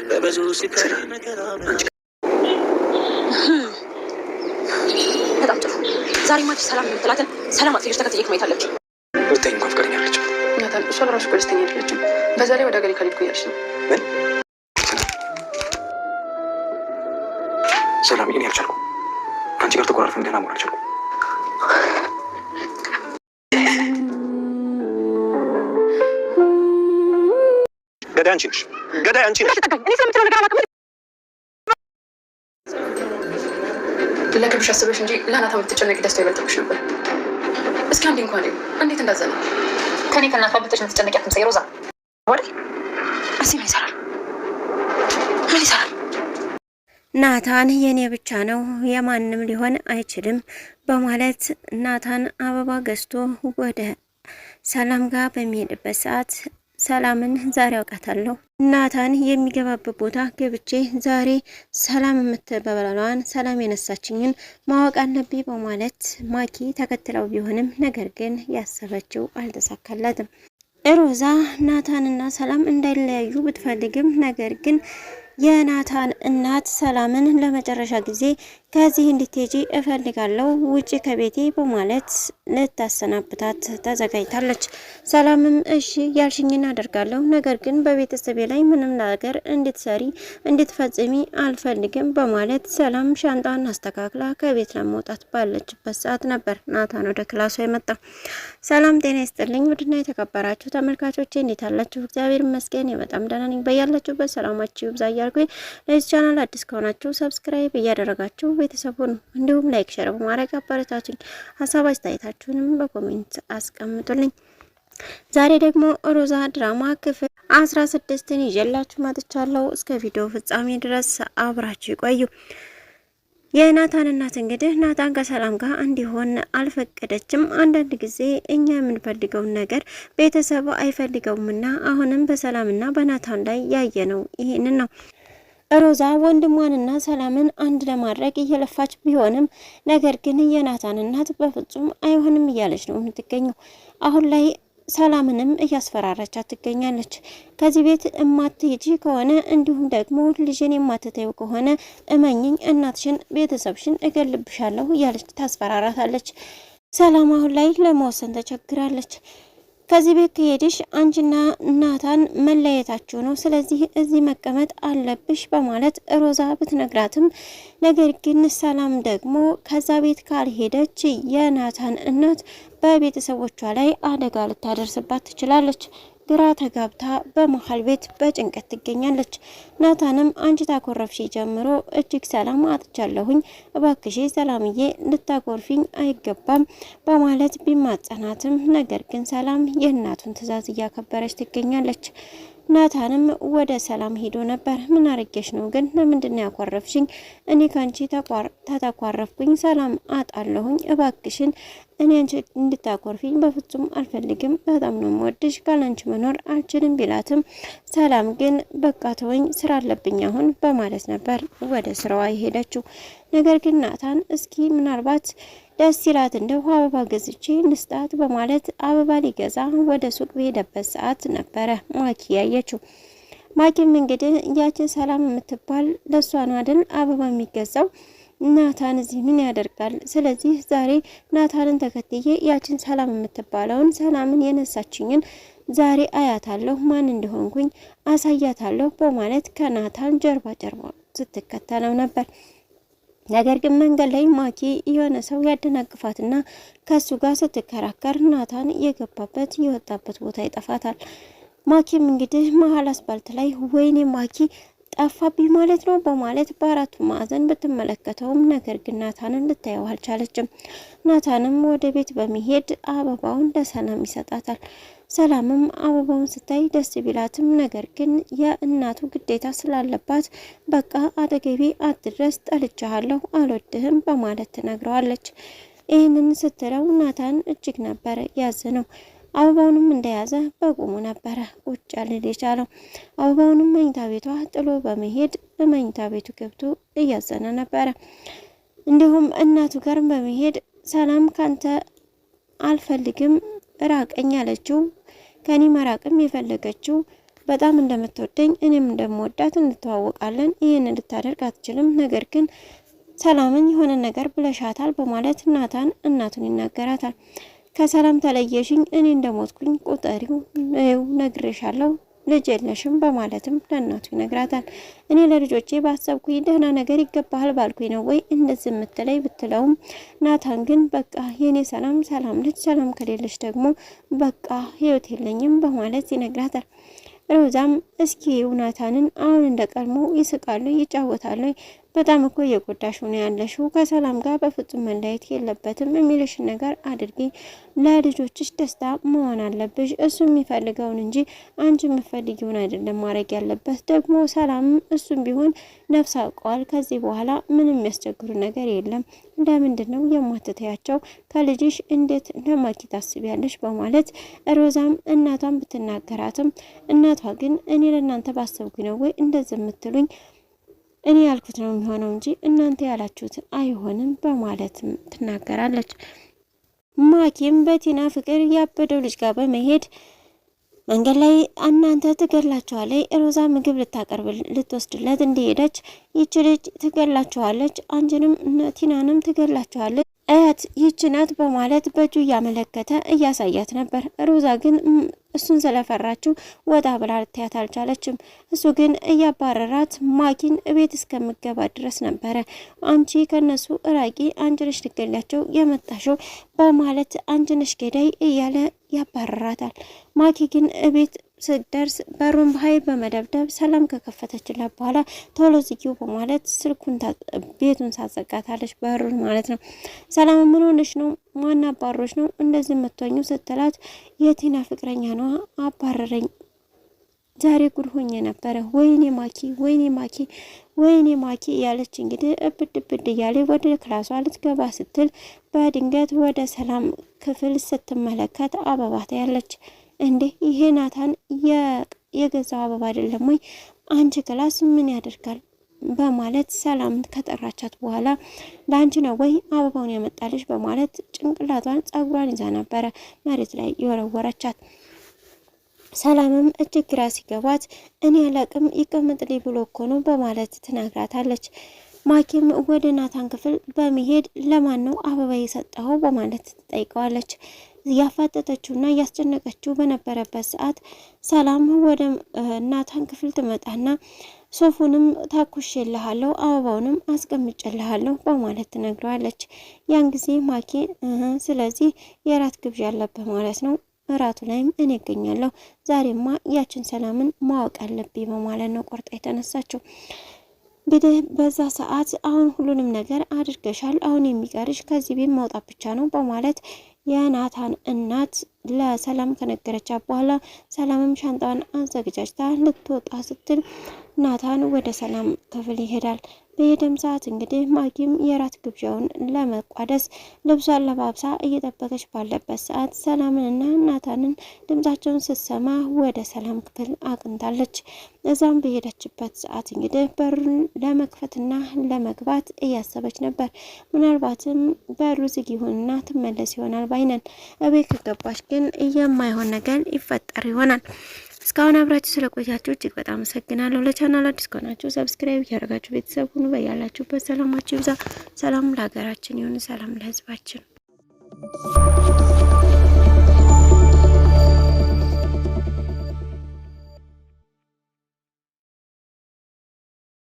በብዙ ሲከራ ነገር በጣም ጥሩ። ዛሬ ማች ሰላም የምትላትን ሰላም አጥፊዎች ተከትየክ ማየት አለብኝ። ሁለተኛ እንኳን ፍቅረኛ አለች ናታን። እሷ በራሱ ደስተኛ አይደለችም። በዛ ላይ ወደ ሀገሬ ካልሄድኩ እያለች ነው። ምን ሰላም እኔ አልቻልኩም። ከአንቺ ጋር ተቆራርፈን ገና መሆን አልቻልኩም። ገዳይ አንቺ ነሽ። ገዳይ አንቺ ነሽ። እኔ ስለምትለው ነገር አላውቅም። ለክብሽ አስበሽ እንጂ ለናታ የምትጨነቂ ደስታ ይበልጥብሽ ነበር። እስኪ አንዴ እንኳን እንዴት እንዳዘነ ከኔ ከእናቷ ብትሽ የምትጨነቂ አትምሰይ ሮዛ። ወደ እዚህ ምን ይሰራል? ምን ይሰራል? ናታን የኔ ብቻ ነው የማንም ሊሆን አይችልም በማለት ናታን አበባ ገዝቶ ወደ ሰላም ጋር በሚሄድበት ሰዓት ሰላምን ዛሬ አውቃታለሁ፣ ናታን የሚገባበት ቦታ ገብቼ ዛሬ ሰላም የምትበላዋን ሰላም የነሳችኝን ማወቅ አለብኝ በማለት ማኪ ተከትለው ቢሆንም ነገር ግን ያሰበችው አልተሳካላትም። ሮዛ ናታንና ሰላም እንዳይለያዩ ብትፈልግም ነገር ግን የናታን እናት ሰላምን ለመጨረሻ ጊዜ ከዚህ እንድትሄጂ እፈልጋለሁ ውጪ ከቤቴ በማለት ልታሰናብታት ተዘጋጅታለች። ሰላምም እሺ ያልሽኝን አደርጋለሁ፣ ነገር ግን በቤተሰቤ ላይ ምንም ነገር እንድትሰሪ እንድትፈጽሚ አልፈልግም በማለት ሰላም ሻንጣን አስተካክላ ከቤት ለመውጣት ባለችበት ሰዓት ነበር ናታን ወደ ክላሷ የመጣ። ሰላም ጤና ይስጥልኝ ውድና የተከበራችሁ ተመልካቾቼ እንዴት አላችሁ? እግዚአብሔር ይመስገን በጣም ደህና ነኝ። በያላችሁበት ሰላማችሁ ይብዛ እያልኩኝ ለዚህ ቻናል አዲስ ከሆናችሁ ሰብስክራይብ እያደረጋችሁ ቤተሰቡን እንዲሁም ላይክ ሼር በማድረግ አበረታቱኝ። ሀሳብ አስተያየታችሁንም በኮሜንት አስቀምጡልኝ። ዛሬ ደግሞ ሮዛ ድራማ ክፍል 16ን ይዤላችሁ መጥቻለሁ። እስከ ቪዲዮ ፍጻሜ ድረስ አብራችሁ ይቆዩ። የናታን እናት እንግዲህ ናታን ከሰላም ጋር እንዲሆን አልፈቀደችም። አንዳንድ ጊዜ እኛ የምንፈልገውን ነገር ቤተሰቡ አይፈልገውምና አሁንም በሰላምና በናታን ላይ ያየነው ይሄንን ነው። ሮዛ ወንድሟንና ሰላምን አንድ ለማድረግ እየለፋች ቢሆንም ነገር ግን የናታን እናት በፍጹም አይሆንም እያለች ነው የምትገኘው። አሁን ላይ ሰላምንም እያስፈራራቻት ትገኛለች። ከዚህ ቤት እማትሄጂ ከሆነ እንዲሁም ደግሞ ልጅን የማትተዩ ከሆነ እመኝኝ እናትሽን ቤተሰብሽን እገልብሻለሁ እያለች ታስፈራራታለች። ሰላም አሁን ላይ ለመወሰን ተቸግራለች። ከዚህ ቤት ከሄድሽ አንቺና ናታን መለየታችሁ ነው፣ ስለዚህ እዚህ መቀመጥ አለብሽ በማለት ሮዛ ብትነግራትም ነገር ግን ሰላም ደግሞ ከዛ ቤት ካልሄደች የናታን እናት በቤተሰቦቿ ላይ አደጋ ልታደርስባት ትችላለች። ግራ ተጋብታ በመሀል ቤት በጭንቀት ትገኛለች። ናታንም አንቺ ታኮረፍሽ ጀምሮ እጅግ ሰላም አጥቻለሁኝ፣ እባክሽ ሰላምዬ ልታኮርፊኝ አይገባም በማለት ቢማጸናትም ነገር ግን ሰላም የእናቱን ትዕዛዝ እያከበረች ትገኛለች። ናታንም ወደ ሰላም ሄዶ ነበር። ምን አርገሽ ነው ግን ለምንድነው ያኮረፍሽኝ? እኔ ካንቺ ተተኳረፍኩኝ ሰላም አጣለሁኝ፣ እባክሽን እኔ አንቺ እንድታኮርፊኝ በፍጹም አልፈልግም፣ በጣም ነው የምወድሽ፣ ካላንቺ መኖር አልችልም ቢላትም ሰላም ግን በቃ ተወኝ ስራ አለብኝ አሁን በማለት ነበር ወደ ስራዋ የሄደችው። ነገር ግን ናታን እስኪ ምናልባት ደስ ይላት እንደው አበባ ገዝቼ ልስጣት በማለት አበባ ሊገዛ ወደ ሱቅ በሄደበት ሰዓት ነበረ ማኪ ያየችው። ማኪም እንግዲህ ያችን ሰላም የምትባል ለሷ ነው አይደል አበባ የሚገዛው፣ ናታን እዚህ ምን ያደርጋል? ስለዚህ ዛሬ ናታንን ተከትዬ ያችን ሰላም የምትባለውን ሰላምን የነሳችኝን ዛሬ አያታለሁ፣ ማን እንደሆንኩኝ አሳያታለሁ በማለት ከናታን ጀርባ ስትከተለው ነበር። ነገር ግን መንገድ ላይ ማኪ የሆነ ሰው ያደናቅፋትና ከሱ ጋር ስትከራከር ናታን የገባበት የወጣበት ቦታ ይጠፋታል። ማኪም እንግዲህ መሀል አስፓልት ላይ ወይኔ ማኪ ጠፋብኝ ማለት ነው በማለት በአራቱ ማዕዘን ብትመለከተውም ነገር ግን ናታንን ልታየው አልቻለችም። ናታንም ወደ ቤት በመሄድ አበባውን ለሰላም ይሰጣታል። ሰላምም አበባውን ስታይ ደስ ቢላትም ነገር ግን የእናቱ ግዴታ ስላለባት በቃ አጠገቤ አትድረስ፣ ጠልቻለሁ፣ አልወድህም በማለት ትነግረዋለች። ይህንን ስትለው ናታን እጅግ ነበር ያዘነው። አበባውንም እንደያዘ በቁሙ ነበረ ቁጭ ያለ የቻለው። አበባውንም መኝታ ቤቷ ጥሎ በመሄድ በመኝታ ቤቱ ገብቶ እያዘነ ነበረ። እንዲሁም እናቱ ጋር በመሄድ ሰላም ካንተ አልፈልግም ራቀኝ ያለችው ከኔ መራቅም የፈለገችው በጣም እንደምትወደኝ እኔም እንደምወዳት እንተዋወቃለን። ይህን ልታደርግ አትችልም፣ ነገር ግን ሰላምን የሆነ ነገር ብለሻታል በማለት ናታን እናቱን ይናገራታል። ከሰላም ተለየሽኝ፣ እኔ እንደሞትኩኝ ቁጠሪው፣ ነግሬሻለሁ፣ ልጅ የለሽም በማለትም ለእናቱ ይነግራታል። እኔ ለልጆቼ ባሰብኩኝ ደህና ነገር ይገባሃል ባልኩኝ ነው ወይ እንደዚህ የምትለይ ብትለውም ናታን ግን በቃ የኔ ሰላም ልጅ፣ ሰላም ከሌለሽ ደግሞ በቃ ህይወት የለኝም በማለት ይነግራታል። ሮዛም እስኪ ናታንን አሁን እንደቀድሞ ይስቃሉ፣ ይጫወታሉ። በጣም እኮ እየጎዳሽ ነው ያለሽው፣ ከሰላም ጋር በፍጹም መለየት የለበትም፣ የሚልሽን ነገር አድርጊ፣ ለልጆችሽ ደስታ መሆን አለብሽ፣ እሱ የሚፈልገውን እንጂ አንቺ የምትፈልጊውን አይደለም ማድረግ ያለበት። ደግሞ ሰላም እሱም ቢሆን ነፍስ አውቀዋል፣ ከዚህ በኋላ ምንም የሚያስቸግሩ ነገር የለም፣ ለምንድን ነው የማትተያቸው? ከልጅሽ እንዴት ለማኪ ታስቢያለሽ? በማለት ሮዛም እናቷን ብትናገራትም እናቷ ግን እኔ ለእናንተ ባሰብኩኝ ነው ወይ እንደዚህ የምትሉኝ? እኔ ያልኩት ነው የሚሆነው እንጂ እናንተ ያላችሁት አይሆንም በማለትም ትናገራለች። ማኪም በቲና ፍቅር ያበደው ልጅ ጋር በመሄድ መንገድ ላይ እናንተ ትገላችኋለች፣ ሮዛ ምግብ ልታቀርብ ልትወስድለት እንደሄደች ይች ልጅ ትገላችኋለች፣ አንቺንም ቲናንም ትገላችኋለች፣ እህት ይች ናት በማለት በእጁ እያመለከተ እያሳያት ነበር። ሮዛ ግን እሱን ስለፈራችው ወጣ ብላ ልትያት አልቻለችም። እሱ ግን እያባረራት ማኪን እቤት እስከምገባ ድረስ ነበረ። አንቺ ከነሱ እራቂ፣ አንቺ ነሽ ልትገላቸው የመጣሽው በማለት አንቺ ነሽ ገዳይ እያለ ያባረራታል። ማኪ ግን እቤት ስትደርስ በሩን በኃይል በመደብደብ ሰላም ከከፈተችላት በኋላ ቶሎ ዝጊው በማለት ስልኩን ቤቱን ሳዘጋታለች፣ በሩን ማለት ነው። ሰላም ምን ሆነሽ ነው? ማን አባሮች ነው እንደዚህ የምትሆኙ ስትላት የቲና ፍቅረኛ ነው አባረረኝ፣ ዛሬ ጉድ ሆኜ ነበረ፣ ወይኔ ማኪ፣ ወይኔ ማኪ፣ ወይኔ ማኪ ያለች እንግዲህ እብድ እያለ ወደ ክላሷ ልትገባ ስትል በድንገት ወደ ሰላም ክፍል ስትመለከት አበባ ታያለች። እንዴ ይሄ ናታን የገዛው አበባ አይደለም ወይ? አንቺ ክላስ ምን ያደርጋል? በማለት ሰላም ከጠራቻት በኋላ ለአንቺ ነው ወይ አበባውን ያመጣልሽ? በማለት ጭንቅላቷን ጸጉሯን ይዛ ነበረ መሬት ላይ የወረወረቻት። ሰላምም እጅግ ግራ ሲገባት እኔ አላቅም ይቀመጥልኝ ብሎ እኮ ነው በማለት ትነግራታለች። ማኪም ወደ ናታን ክፍል በመሄድ ለማን ነው አበባ የሰጠው በማለት ትጠይቀዋለች። ያፋጠጠችውና ያስጨነቀችው በነበረበት ሰዓት ሰላም ወደ ናታን ክፍል ትመጣና ሶፉንም ታኩሽልሃለሁ፣ አበባውንም አስቀምጬልሃለሁ በማለት ትነግረዋለች። ያን ጊዜ ማኪ ስለዚህ የራት ግብዣ አለብህ ማለት ነው፣ እራቱ ላይም እኔ እገኛለሁ፣ ዛሬማ ያችን ሰላምን ማወቅ አለብኝ በማለት ነው ቆርጣ የተነሳችው። እንግዲህ በዛ ሰዓት አሁን ሁሉንም ነገር አድርገሻል፣ አሁን የሚቀርሽ ከዚህ ቤት መውጣት ብቻ ነው በማለት የናታን እናት ለሰላም ከነገረቻት በኋላ ሰላምም ሻንጣዋን አዘጋጅታ ልትወጣ ስትል ናታን ወደ ሰላም ክፍል ይሄዳል። በሄደም ሰዓት እንግዲህ ማኪም የራት ግብዣውን ለመቋደስ ልብሷን ለባብሳ እየጠበቀች ባለበት ሰዓት ሰላምንና ናታንን ድምጻቸውን ስትሰማ ወደ ሰላም ክፍል አቅንታለች። እዛም በሄደችበት ሰዓት እንግዲህ በሩን ለመክፈትና ለመግባት እያሰበች ነበር። ምናልባትም በሩ ዝግ ይሆንና ትመለስ ይሆናል ባይነን። እቤት ከገባች ግን የማይሆን ነገር ይፈጠር ይሆናል። እስካሁን አብራችሁ ስለቆያችሁ እጅግ በጣም አመሰግናለሁ። ለቻናሉ አዲስ ከሆናችሁ ሰብስክራይብ ያደርጋችሁ ቤተሰብ ሁኑ። በያላችሁበት ሰላማችሁ ይብዛ። ሰላም ለሀገራችን ይሁን፣ ሰላም ለሕዝባችን።